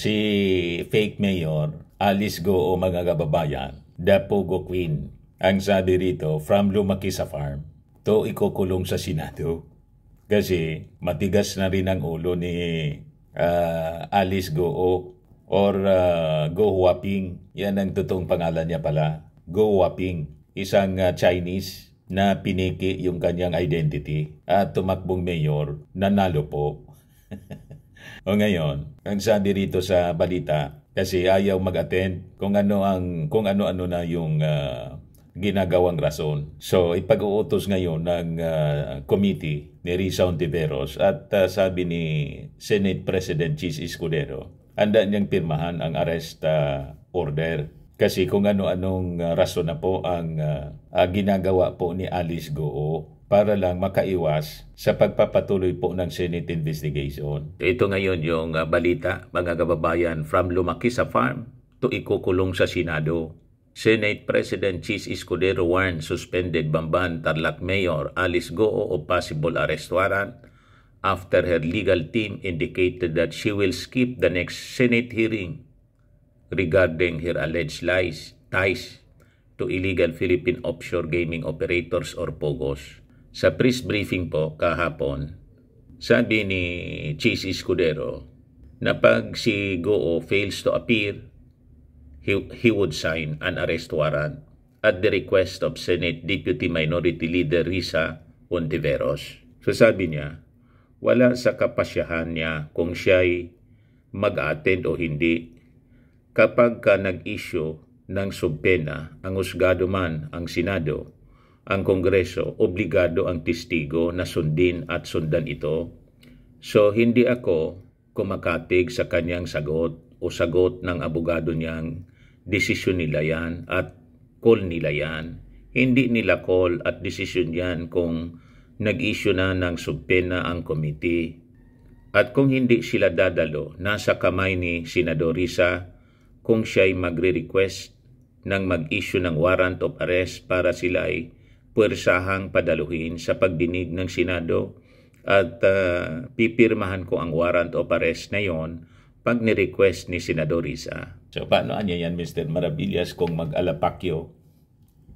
Si fake mayor, Alice Go, mga kababayan, the Pogo Queen. Ang sabi rito, from lumaki sa farm, to ikukulong sa Senado. Kasi matigas na rin ang ulo ni Alice Go or Go Huaping. Yan ang totoong pangalan niya pala. Go Huaping, isang Chinese na piniki yung kanyang identity at tumakbong mayor, nanalo po. O ngayon, ang sabi rito sa balita, kasi ayaw mag-attend kung ano-ano na yung ginagawang rason. So ipag-uutos ngayon ng committee ni Risa Hontiveros at sabi ni Senate President Chis Escudero, handa niyang pirmahan ang arrest order. Kasi kung ano-anong rason na po ang ginagawa po ni Alice Go para lang makaiwas sa pagpapatuloy po ng Senate investigation. Ito ngayon yung balita, mga kababayan, from lumaki sa farm to ikukulong sa Senado. Senate President Chis Escudero warns suspended Bamban Tarlac Mayor Alice Go of possible arrest warrant after her legal team indicated that she will skip the next Senate hearing regarding her alleged ties to illegal Philippine offshore gaming operators or POGOs. Sa press briefing po kahapon, sabi ni Chis Escudero na pag si Go fails to appear, he would sign an arrest warrant at the request of Senate Deputy Minority Leader Risa Hontiveros. So sabi niya, wala sa kapasyahan niya kung siya'y mag-attend o hindi. Kapag ka nag-issue ng subpena, ang husgado man, ang Senado, ang Kongreso, obligado ang testigo na sundin at sundan ito. So hindi ako kumakatig sa kanyang sagot o sagot ng abogado niyang desisyon nila yan at call nila yan. Hindi nila call at desisyon yan kung nag-issue na ng subpena ang committee. At kung hindi sila dadalo, nasa kamay ni Senador Risa kung siya'y magre-request ng mag-issue ng warrant of arrest para sila ay puwersahang padaluhin sa pagdinig ng Senado at pipirmahan ko ang warrant of arrest na yon pag ni-request ni Senador Risa. So paano niya yan, Mr. Maravillas, kung mag-alapakyo?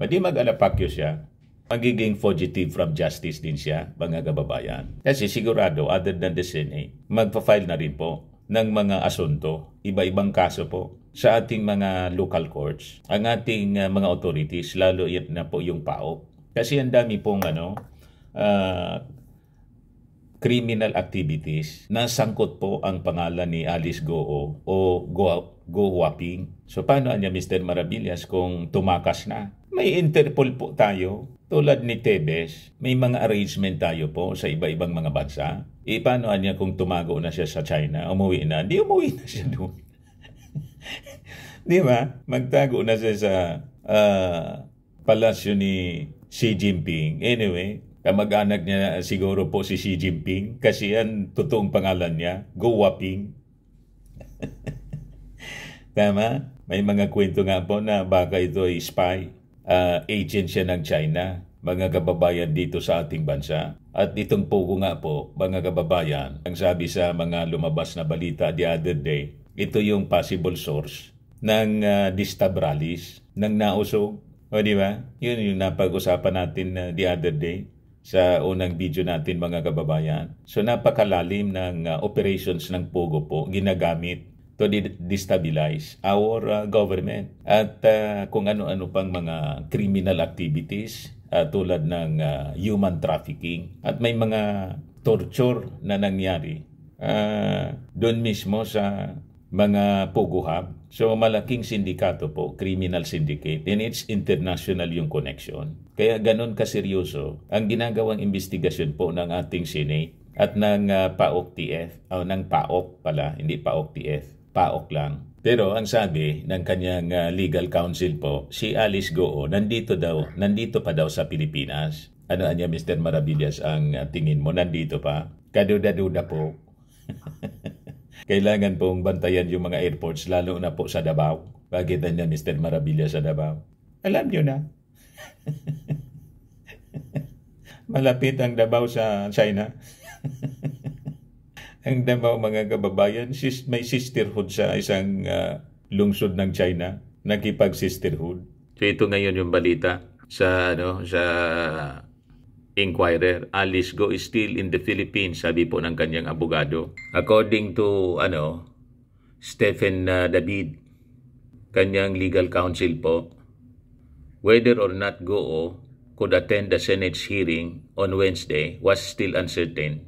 Pwede mag-alapakyo siya. Magiging fugitive from justice din siya, mga kababayan. Kasi sigurado, other than the Senate, magpa-file na rin po ng mga asunto, iba-ibang kaso po sa ating mga local courts, ang ating mga authorities, lalo yan na po yung PAOK. Kasi ang dami pong criminal activities na sangkot po ang pangalan ni Alice Go o Go Huaping. So paano niya, Mr. Maravillas, kung tumakas na? May Interpol po tayo, tulad ni Tebes, may mga arrangement tayo po sa iba-ibang mga bansa. Paano niya kung tumago na siya sa China, umuwi na? Di umuwi na siya doon. Di ba? Magtago na siya sa palasyo ni Xi Jinping. Anyway, kamag-anak niya siguro po si Xi Jinping kasi yan totoong pangalan niya, Go Huaping. Tama? May mga kwento nga po na baka ito ay spy, agent siya ng China, mga kababayan dito sa ating bansa. At itong Pogo nga po, mga kababayan, ang sabi sa mga lumabas na balita the other day, ito yung possible source ng Distabralis, ng nausog. O di ba? Yun yung napag-usapan natin the other day sa unang video natin, mga kababayan. So napakalalim ng operations ng Pogo po ginagamit to destabilize our government at kung ano-ano pang mga criminal activities tulad ng human trafficking at may mga torture na nangyari doon mismo sa mga Pogo Hub. So malaking sindikato po, criminal syndicate, and it's international yung connection. Kaya ganun kaseryoso ang ginagawang investigasyon po ng ating Senate at ng PAOK-TF, ng PAOK pala, hindi PAOK-TF, PAOK lang. Pero ang sabi ng kanyang legal counsel po, si Alice Go, nandito pa daw sa Pilipinas. Ano niya, Mr. Maravillas, ang tingin mo? Nandito pa? Kaduda-duda po. Kailangan pong bantayan yung mga airports, lalo na po sa Davao. Bakit niya, Mr. Maravillas, sa Davao? Alam nyo na. Malapit ang Davao sa China. Ang Davao, mga kababayan, may sisterhood sa isang lungsod ng China, nakipag-sisterhood. So ito ngayon yung balita sa Inquirer. Alice Go is still in the Philippines, sabi po ng kanyang abogado. According to Stephen David, kanyang legal counsel po, whether or not Go could attend the Senate's hearing on Wednesday was still uncertain.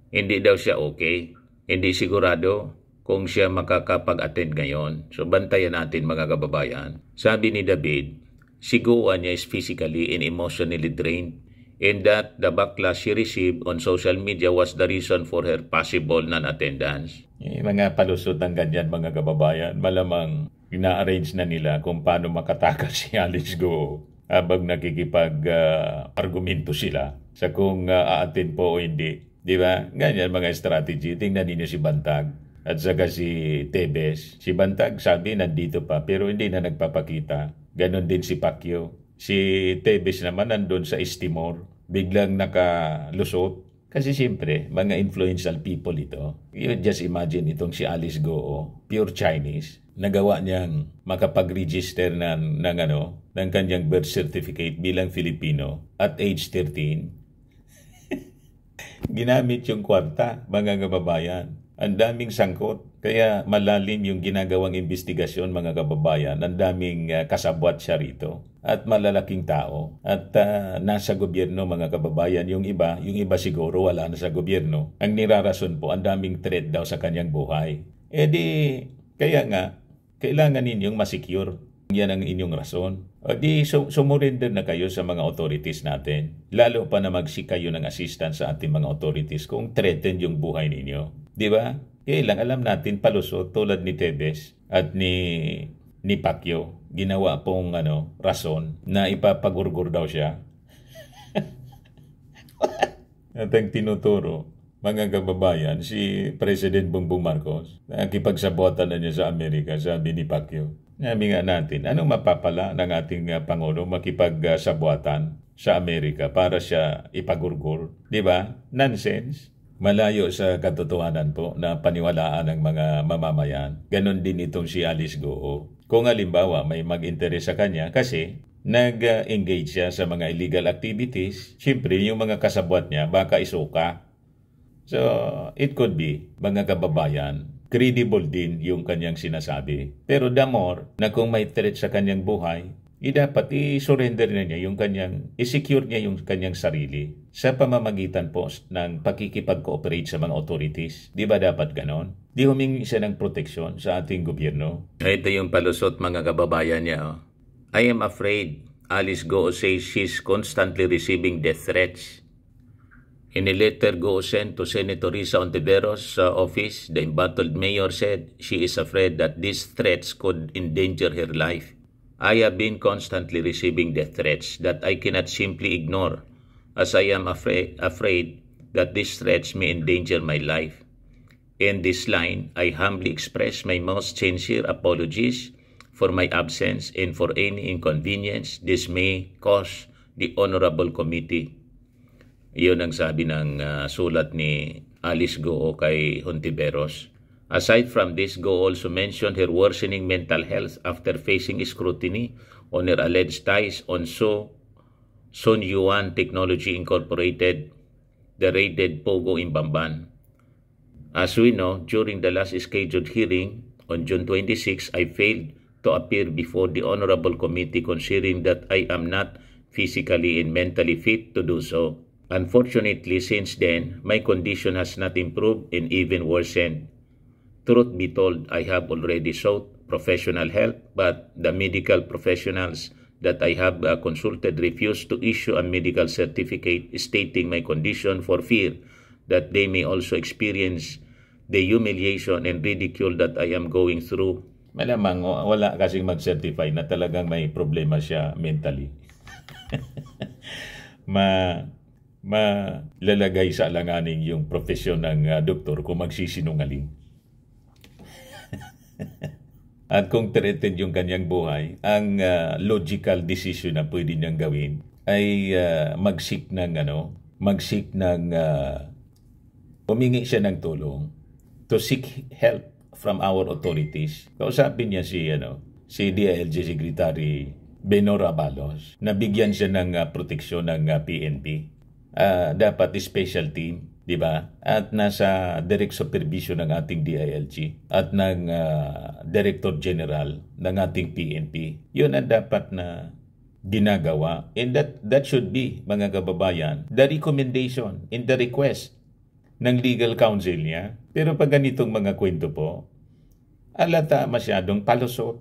Hindi daw siya okay. Hindi sigurado kung siya makakapag-attend ngayon. So bantayan natin, mga kababayan. Sabi ni David, si Go niya is physically and emotionally drained, and that the backlash she received on social media was the reason for her possible non-attendance. Mga palusot ng ganyan, mga kababayan, malamang ina-arrange na nila kung paano makatakas si Alice Go habang nakikipag-argumento sila sa kung a-attend po o hindi. Di ba? Ganyan mga strategy. Tingnan ninyo si Bantag at saka si Tebes. Si Bantag sabi nandito pa pero hindi na nagpapakita. Ganon din si Pacquiao. Si Tebes naman nandun sa East Timor. Biglang nakalusot. Kasi siyempre, mga influential people ito. You just imagine itong si Alice Go, pure Chinese. Nagawa niyang makapag-register ng kanyang birth certificate bilang Filipino at age 13. Ginamit yung kwarta, mga kababayan. Ang daming sangkot. Kaya malalim yung ginagawang investigasyon, mga kababayan. Ang daming kasabwat siya rito. At malalaking tao. At nasa gobyerno, mga kababayan. Yung iba siguro wala na sa gobyerno. Ang nirarason po, ang daming threat daw sa kanyang buhay. Kaya nga, kailangan ninyong masecure. Yan ang inyong rason. O di sumurinder na kayo sa mga authorities natin. Lalo pa na mag-seek kayo ng assistance sa ating mga authorities kung threatened yung buhay ninyo. Di ba? Kailang alam natin palusot tulad ni Tebes at ni Pacquiao. Ginawa pong rason na ipapagurgur daw siya. At ang tinuturo, mga kababayan, si President Bongbong Marcos, nakipagsabotan na niya sa Amerika, sabi ni Pacquiao. Sabi nga natin, anong mapapala ng ating Pangulo makipagsabuatan sa Amerika para siya ipagurgur? Di ba? Nonsense. Malayo sa katotohanan po na paniwalaan ng mga mamamayan. Ganon din itong si Alice Go. Kung halimbawa may mag-interes sa kanya kasi nag-engage siya sa mga illegal activities, siyempre yung mga kasabwat niya baka isuka. So, it could be, mga kababayan, credible din yung kanyang sinasabi. Pero the more na kung may threat sa kanyang buhay, dapat i-surrender na niya i-secure niya yung kanyang sarili sa pamamagitan po ng pakikipag-cooperate sa mga authorities. Di ba dapat ganon? Di humingi siya ng proteksyon sa ating gobyerno. Ito yung palusot, mga kababayan niya. I am afraid, Alice Go says she's constantly receiving death threats. In a letter Go sent to Senator Risa Ontiveros' office, the embattled mayor said she is afraid that these threats could endanger her life. I have been constantly receiving death threats that I cannot simply ignore, as I am afraid that these threats may endanger my life. In this line, I humbly express my most sincere apologies for my absence and for any inconvenience this may cause the Honorable Committee. Iyon ang sabi ng sulat ni Alice Go kay Ontiveros. Aside from this, Go also mentioned her worsening mental health after facing scrutiny on her alleged ties on Sun Yuan Technology Incorporated, the raided Pogo in Bamban. As we know, during the last scheduled hearing on June 26, I failed to appear before the Honorable Committee considering that I am not physically and mentally fit to do so. Unfortunately, since then, my condition has not improved and even worsened. Truth be told, I have already sought professional help, but the medical professionals that I have consulted refused to issue a medical certificate stating my condition for fear that they may also experience the humiliation and ridicule that I am going through. Malamang wala kasing mag-certify na talagang may problema siya mentally. Malalagay sa alanganin yung profesyon ng doktor kung magsisinungaling. At kung threatened yung kanyang buhay, ang logical decision na pwede niyang gawin ay humingi siya ng tulong to seek help from our authorities. Kausapin niya si DILG Secretary Benor Abalos, nabigyan siya ng proteksyon ng PNP. Dapat special team, di ba? At nasa direct supervision ng ating DILG at ng Director General ng ating PNP. Yun ang dapat na ginagawa. And that should be, mga kababayan, the recommendation and the request ng legal counsel niya. Pero pag ganitong mga kwento po, alata masyadong palusot.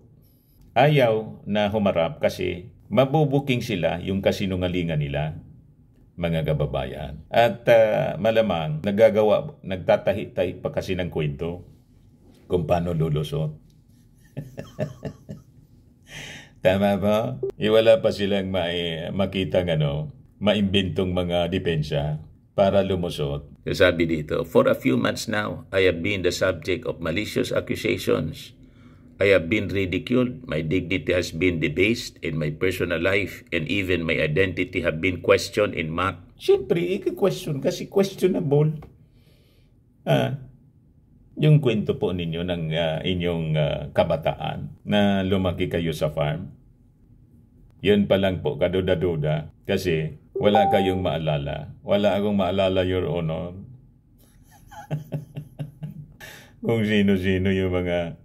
Ayaw na humarap kasi mabubuking sila yung kasinungalingan nila, mga kababayan. At malamang nagtatahi-tahi pa kasi ng kwento kung paano lulusot. Tama ba? Wala pa silang makitang maimbentong mga depensa para lumusot. Sabi dito, for a few months now, I have been the subject of malicious accusations. I have been ridiculed, my dignity has been debased, and my personal life and even my identity have been questioned and mocked. Siyempre, i-question kasi questionable. Yung kwento po ninyo ng inyong kabataan na lumaki kayo sa farm, yun pa lang po, kaduda-duda, kasi wala kayong maalala. Wala akong maalala, Your Honor. Kung sino-sino yung mga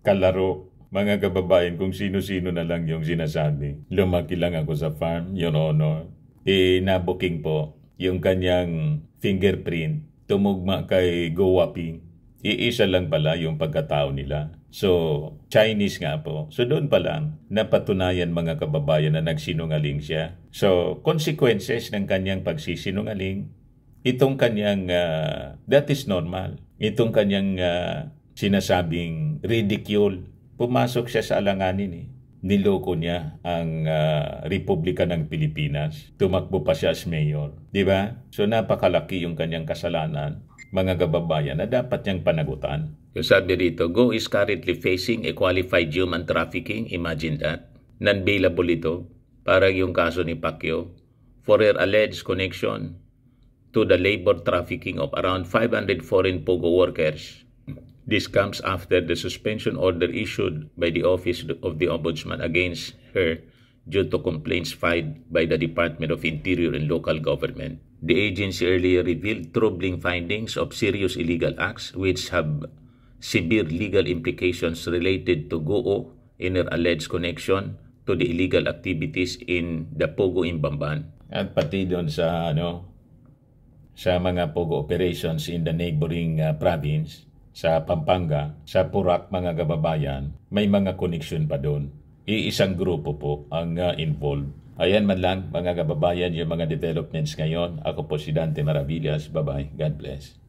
kalaro, mga kababayan, kung sino-sino na lang yung sinasabi. Lumaki lang ako sa farm, Your Honor. Nabuking po yung kanyang fingerprint, tumugma kay Go Waping. Iisa lang pala yung pagkatao nila. So, Chinese nga po. So, doon pa lang, napatunayan mga kababayan na nagsinungaling siya. So, consequences ng kanyang pagsisinungaling, itong kanyang, that is normal. Itong kanyang sinasabing ridicule, pumasok siya sa alanganin. Niloko niya ang Republika ng Pilipinas. Tumakbo pa siya as mayor. Diba? So, napakalaki yung kanyang kasalanan, mga kababayan, na dapat niyang panagutan. Yung sabi rito, Go is currently facing a qualified human trafficking. Imagine that. Non-bailable ito. Parang yung kaso ni Pacquiao for her alleged connection to the labor trafficking of around 500 foreign POGO workers. This comes after the suspension order issued by the Office of the Ombudsman against her due to complaints filed by the Department of Interior and Local Government. The agency earlier revealed troubling findings of serious illegal acts which have severe legal implications related to GOO in her alleged connection to the illegal activities in the POGO in Bamban. At pati doon sa sa mga POGO operations in the neighboring province, sa Pampanga, sa Purak, mga kababayan, may mga connection pa doon. Iisang grupo po ang involved. Ayan man lang, mga kababayan, yung mga developments ngayon. Ako po si Dante Maravillas. Bye-bye. God bless.